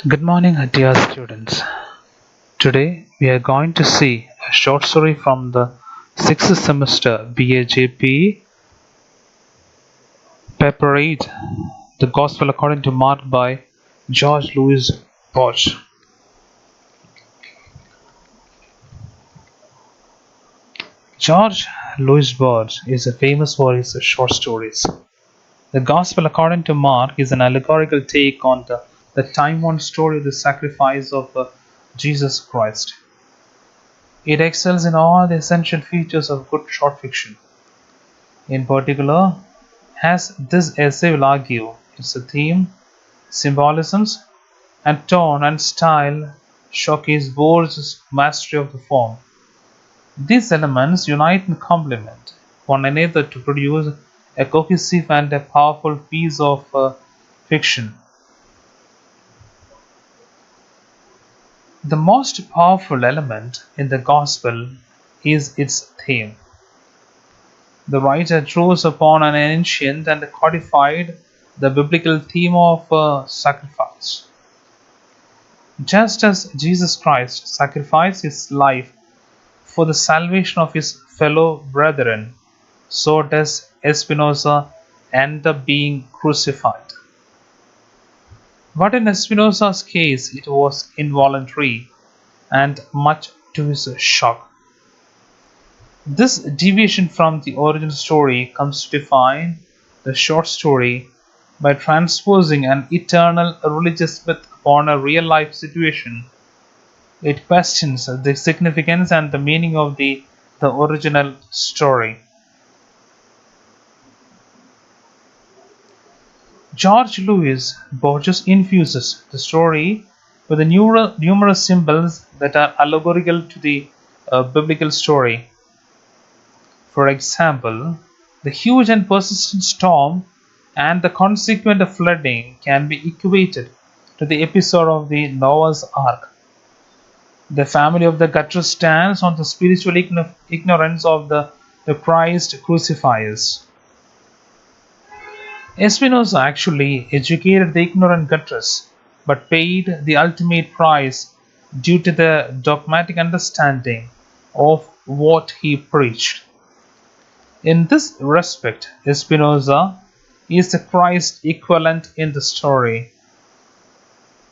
Good morning, dear students. Today we are going to see a short story from the 6th semester BAJP Paper 8, The Gospel According to Mark by George Louis Borges. George Louis Borges is famous for his short stories. The Gospel According to Mark is an allegorical take on the time-worn story of the sacrifice of Jesus Christ. It excels in all the essential features of good short fiction. In particular, as this essay will argue, its theme, symbolisms, and tone and style showcase Borges' mastery of the form. These elements unite and complement one another to produce a cohesive and a powerful piece of fiction. The most powerful element in the Gospel is its theme. The writer draws upon an ancient and codified the biblical theme of sacrifice. Just as Jesus Christ sacrificed his life for the salvation of his fellow brethren, so does Spinoza end up being crucified. But in Spinoza's case, it was involuntary and much to his shock. This deviation from the original story comes to define the short story by transposing an eternal religious myth upon a real life situation. It questions the significance and the meaning of the original story. George Louis Borges infuses the story with the numerous symbols that are allegorical to the biblical story. For example, the huge and persistent storm and the consequent flooding can be equated to the episode of the Noah's Ark. The family of the gutter stands on the spiritual ignorance of the Christ crucifiers. Espinosa actually educated the ignorant gutters, but paid the ultimate price due to the dogmatic understanding of what he preached. In this respect, Spinoza is the Christ equivalent in the story.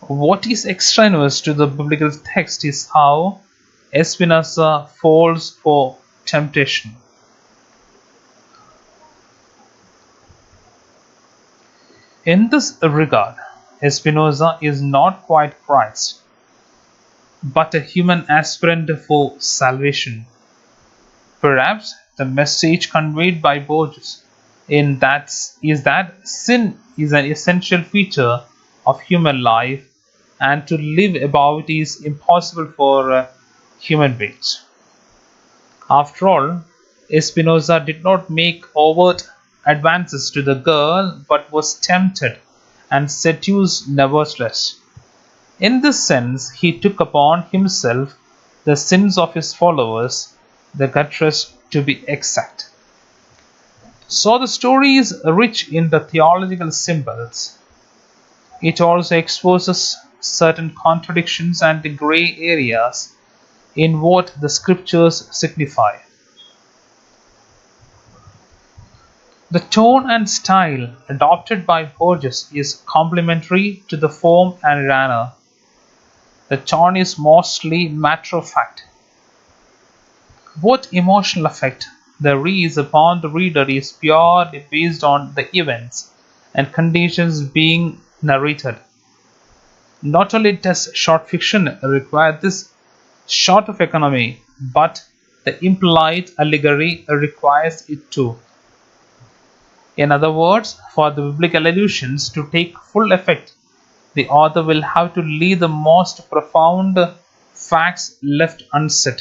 What is extraneous to the biblical text is how Spinoza falls for temptation. In this regard, Spinoza is not quite Christ, but a human aspirant for salvation. Perhaps the message conveyed by Borges in that is that sin is an essential feature of human life and to live above it is impossible for human beings. After all, Spinoza did not make overt advances to the girl but was tempted and seduced nevertheless. In this sense, he took upon himself the sins of his followers, the Guttress to be exact. So the story is rich in the theological symbols. It also exposes certain contradictions and gray areas in what the scriptures signify. The tone and style adopted by Borges is complementary to the form and manner. The tone is mostly matter of fact. What emotional effect there is upon the reader is purely based on the events and conditions being narrated. Not only does short fiction require this sort of economy, but the implied allegory requires it too. In other words, for the biblical allusions to take full effect, the author will have to leave the most profound facts left unsaid.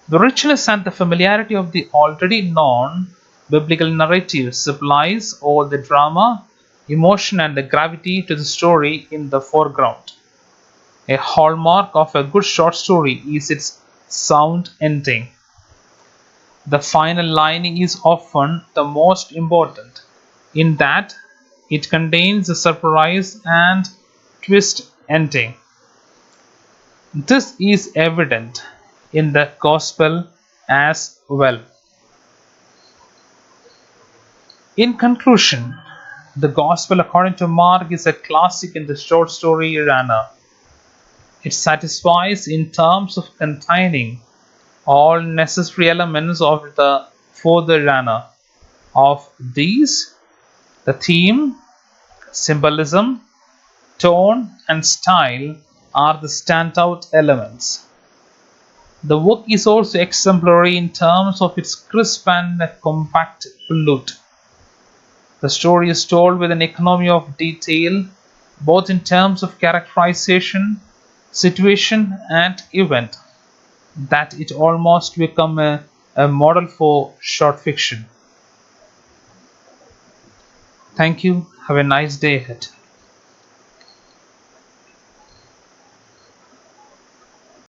The richness and the familiarity of the already known biblical narrative supplies all the drama, emotion, and the gravity to the story in the foreground. A hallmark of a good short story is its sound ending. The final line is often the most important, in that it contains a surprise and twist ending. This is evident in the Gospel as well. In conclusion, the Gospel according to Mark is a classic in the short story genre. It satisfies in terms of containing all necessary elements of the fourth genre. Of these, the theme, symbolism, tone, and style are the standout elements. The work is also exemplary in terms of its crisp and compact plot. The story is told with an economy of detail, both in terms of characterization, situation, and event, that it almost become a model for short fiction. Thank you. Have a nice day ahead.